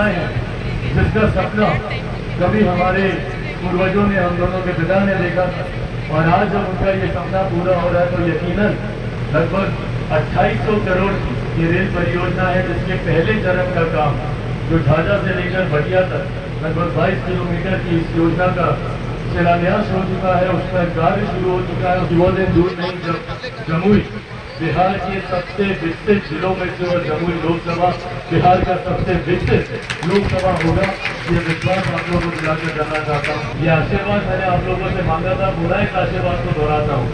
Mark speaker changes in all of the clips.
Speaker 1: परियोजनाएं हैं जिसका सपना कभी हमारे पूर्वजों ने, हम दोनों के पिता ने देखा था, और आज जब उनका ये सपना पूरा हो रहा है तो यकीनन लगभग 2800 करोड़ की ये रेल परियोजना है, जिसके पहले चरण का काम जो झाझा से लेकर भटिया तक लगभग 22 किलोमीटर की इस योजना का शिलान्यास हो चुका है, उसका कार्य शुरू हो चुका है। वो दिन दूर नहीं जब जमुई बिहार के सबसे विकसित जिलों में से और जमुई लोकसभा बिहार का सबसे विकसित लोकसभा होगा, ये विश्वास आप लोगों को दिलाकर करना चाहता हूँ। ये आशीर्वाद मैंने आप लोगों से मांगा था, पूरा इस आशीर्वाद को दोहराता हूँ।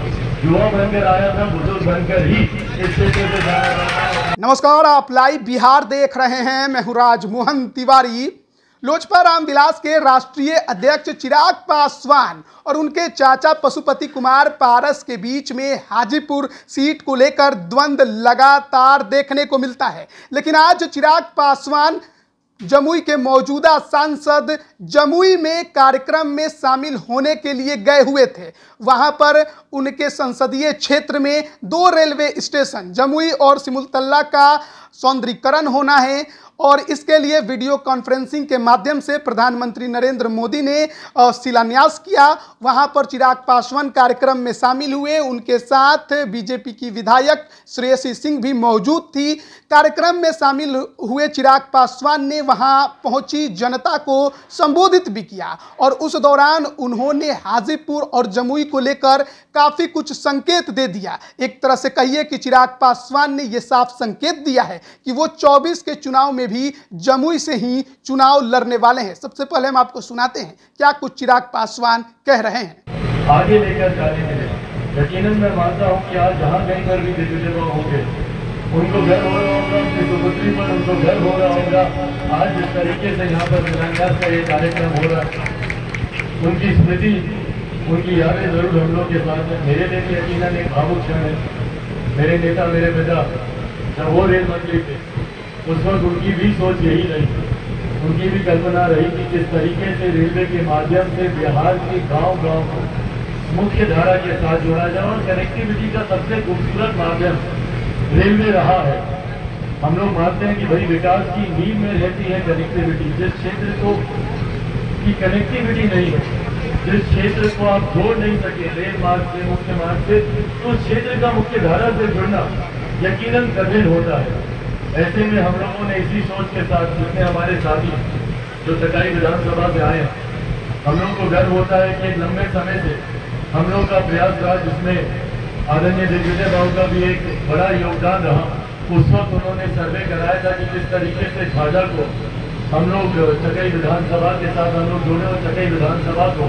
Speaker 1: युवा बनकर आया था, बुजुर्ग बनकर ही इस क्षेत्र से जाना।
Speaker 2: नमस्कार, आप लाइव बिहार देख रहे हैं। मैं हूं राजमोहन तिवारी। लोजपा रामविलास के राष्ट्रीय अध्यक्ष चिराग पासवान और उनके चाचा पशुपति कुमार पारस के बीच में हाजीपुर सीट को लेकर द्वंद्व लगातार देखने को मिलता है। लेकिन आज चिराग पासवान जमुई के मौजूदा सांसद जमुई में कार्यक्रम में शामिल होने के लिए गए हुए थे। वहां पर उनके संसदीय क्षेत्र में 2 रेलवे स्टेशन जमुई और सिमुलतला का सौंदर्यीकरण होना है और इसके लिए वीडियो कॉन्फ्रेंसिंग के माध्यम से प्रधानमंत्री नरेंद्र मोदी ने शिलान्यास किया। वहां पर चिराग पासवान कार्यक्रम में शामिल हुए, उनके साथ बीजेपी की विधायक श्रेयसी सिंह भी मौजूद थी। कार्यक्रम में शामिल हुए चिराग पासवान ने वहां पहुंची जनता को संबोधित भी किया और उस दौरान उन्होंने हाजीपुर और जमुई को लेकर काफी कुछ संकेत दे दिया। एक तरह से कहिए कि चिराग पासवान ने यह साफ संकेत दिया है कि वो 24 के चुनाव में भी जमुई से ही चुनाव लड़ने वाले हैं। सबसे पहले हम आपको सुनाते हैं क्या कुछ चिराग पासवान कह रहे हैं।
Speaker 1: आगे लेकर जाने के लिए यकीनन मैं मानता हूं कि आज जहां कहीं पर भी दिग्विजय होंगे, उनको गर्व हो रहा होगा, उनकी सुपुत्री पर उनको गर्व हो रहा होगा। आज जिस तरीके से यहाँ पर शिलान्यास का ये कार्यक्रम हो रहा है, उनकी स्मृति, उनकी यादें जरूर हम लोग के साथ हैं। मेरे लिए भी यकीनन एक भावुक क्षण है। मेरे नेता, मेरे पिता जब वो रेल मंत्री थे, उस वक्त उनकी भी सोच यही रही, उनकी भी कल्पना रही कि किस तरीके से रेलवे के माध्यम से बिहार के गांव-गांव को मुख्य धारा के साथ जोड़ा जाए। और कनेक्टिविटी का सबसे खूबसूरत माध्यम रेलवे रहा है। हम लोग मानते हैं कि भाई विकास की नींव में रहती है कनेक्टिविटी। जिस क्षेत्र को की कनेक्टिविटी नहीं है, जिस क्षेत्र को आप जोड़ नहीं सके रेल मार्ग से, मुख्य मार्ग से, तो उस क्षेत्र का मुख्य धारा से जुड़ना यकीनन कठिन होता है। ऐसे में हम लोगों ने इसी सोच के साथ, जितने हमारे साथी जो चकाई विधानसभा से आए, हम लोग को गर्व होता है कि एक लंबे समय से हम लोग का प्रयास रहा, जिसमें आदरणीय दिग्विजय बाबू का भी एक बड़ा योगदान रहा। उस वक्त उन्होंने सर्वे कराया था कि किस तरीके से झाझा को हम लोग चकाई विधानसभा के साथ हम लोग जोड़े और चकाई विधानसभा को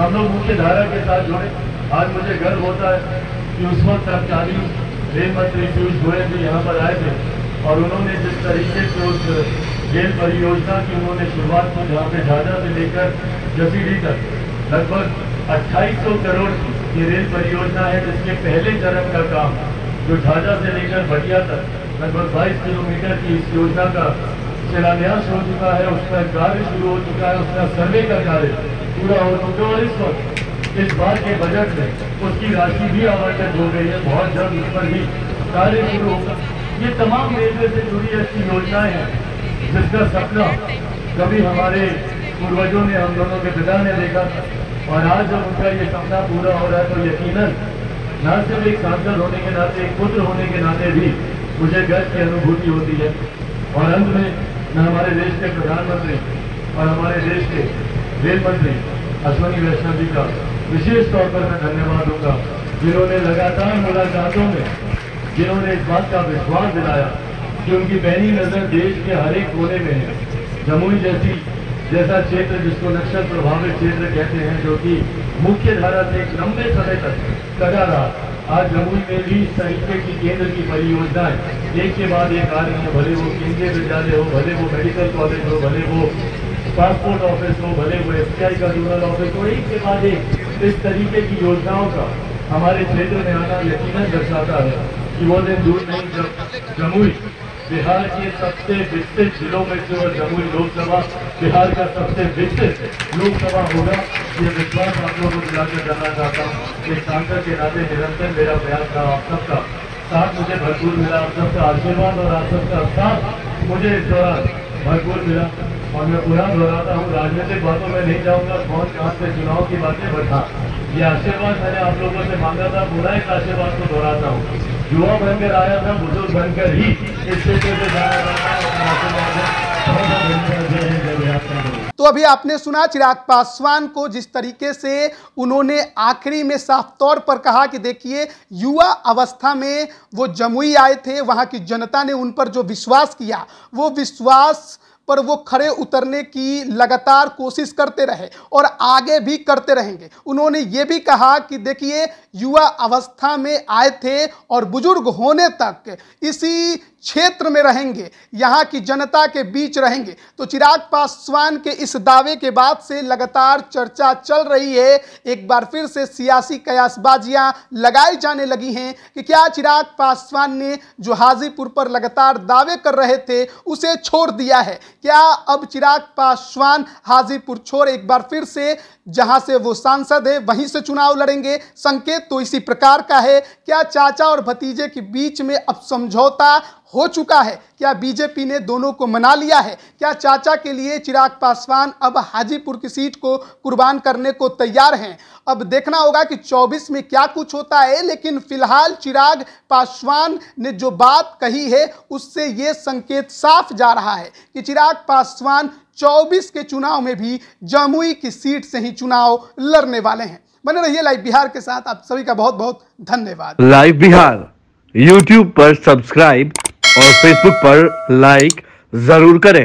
Speaker 1: हम लोग मुख्य धारा के साथ जोड़े। आज मुझे गर्व होता है कि उस वक्त तत्कालीन रेल मंत्री पीयूष गोयल भी यहाँ पर आए थे और उन्होंने जिस तरीके से उस रेल परियोजना की उन्होंने शुरुआत की, जहाँ पे झाझा से लेकर जसीडीह तक लगभग 2800 करोड़ की ये रेल परियोजना है, जिसके पहले चरण का काम जो झाझा से लेकर भटिया तक लगभग 22 किलोमीटर की इस योजना का शिलान्यास हो चुका है, उसका कार्य शुरू हो चुका है, उसका सर्वे का कार्य पूरा हो चुका है और इस वक्त इस बार के बजट में उसकी राशि भी आवंटित हो गई है। बहुत जल्द उस पर भी कार्य शुरू होगा। ये तमाम रेलवे से जुड़ी ऐसी योजनाएं हैं जिसका सपना कभी हमारे पूर्वजों ने, हम दोनों के पिता ने देखा था, और आज जब उनका ये सपना पूरा हो रहा है तो यकीनन न सिर्फ एक सांसद होने के नाते, एक पुत्र होने के नाते भी मुझे गर्व की अनुभूति होती है। और अंत में मैं हमारे देश के प्रधानमंत्री और हमारे देश के रेल मंत्री अश्विनी वैष्णव जी का विशेष तौर पर मैं धन्यवाद दूंगा, जिन्होंने लगातार मुलाकातों में जिन्होंने इस बात का विश्वास दिलाया कि उनकी पैनी नजर देश के हर एक कोने में है। जमुई जैसा क्षेत्र जिसको नक्सल प्रभावित क्षेत्र कहते हैं, जो कि मुख्य धारा से एक लंबे समय तक कटा रहा, आज जमुई में भी इस तरीके की केंद्र की परियोजनाएं एक के बाद एक आ रही है। भले वो केंद्रीय विद्यालय हो, भले वो मेडिकल कॉलेज हो, भले वो पासपोर्ट ऑफिस हो, भले वो SBI का रूरल ऑफिस हो, एक के बाद एक इस तरीके की योजनाओं का हमारे क्षेत्र में आना यकीनन दर्शाता है कि वो दिन दूर नहीं जब जमुई बिहार के सबसे विकसित जिलों में से और जमुई लोकसभा बिहार का सबसे विकसित लोकसभा होगा। ये विश्वास आप लोगों को दिलाकर जाना चाहता हूँ। एक सांसद के नाते निरंतर मेरा प्रयास था, आप सबका साथ मुझे भरपूर मिला, आप सबका आशीर्वाद और आप सबका साथ मुझे इस दौरान भरपूर मिला। और मैं पुनः दोहराता हूँ, राजनीतिक बातों में नहीं जाऊंगा, कौन कहाँ से चुनाव की बातें बढ़ा। ये आशीर्वाद मैंने आप लोगों से मांगा था, पुनः इस आशीर्वाद को दोहराता हूँ। युवा बनकर आया था, बुजुर्ग बनकर ही इस क्षेत्र से जाना
Speaker 2: तो अभी आपने सुना चिराग पासवान को, जिस तरीके से उन्होंने आखिरी में साफ तौर पर कहा कि देखिए, युवा अवस्था में वो जमुई आए थे, वहां की जनता ने उन पर जो विश्वास किया, वो विश्वास पर वो खड़े उतरने की लगातार कोशिश करते रहे और आगे भी करते रहेंगे। उन्होंने ये भी कहा कि देखिए, युवा अवस्था में आए थे और बुजुर्ग होने तक इसी क्षेत्र में रहेंगे, यहाँ की जनता के बीच रहेंगे। तो चिराग पासवान के इस दावे के बाद से लगातार चर्चा चल रही है। एक बार फिर से सियासी कयासबाजियां लगाई जाने लगी हैं कि क्या चिराग पासवान ने जो हाजीपुर पर लगातार दावे कर रहे थे उसे छोड़ दिया है? क्या अब चिराग पासवान हाजीपुर छोड़ एक बार फिर से जहां से वो सांसद है वहीं से चुनाव लड़ेंगे? संकेत तो इसी प्रकार का है। क्या चाचा और भतीजे के बीच में अब समझौता हो चुका है? क्या बीजेपी ने दोनों को मना लिया है? क्या चाचा के लिए चिराग पासवान अब हाजीपुर की सीट को कुर्बान करने को तैयार हैं? अब देखना होगा कि 24 में क्या कुछ होता है। लेकिन फिलहाल चिराग पासवान ने जो बात कही है उससे ये संकेत साफ जा रहा है कि चिराग पासवान 24 के चुनाव में भी जमुई की सीट से ही चुनाव लड़ने वाले हैं। बने रहिए लाइव बिहार के साथ। आप सभी का बहुत बहुत धन्यवाद।
Speaker 3: लाइव बिहार YouTube पर सब्सक्राइब और Facebook पर लाइक जरूर करें।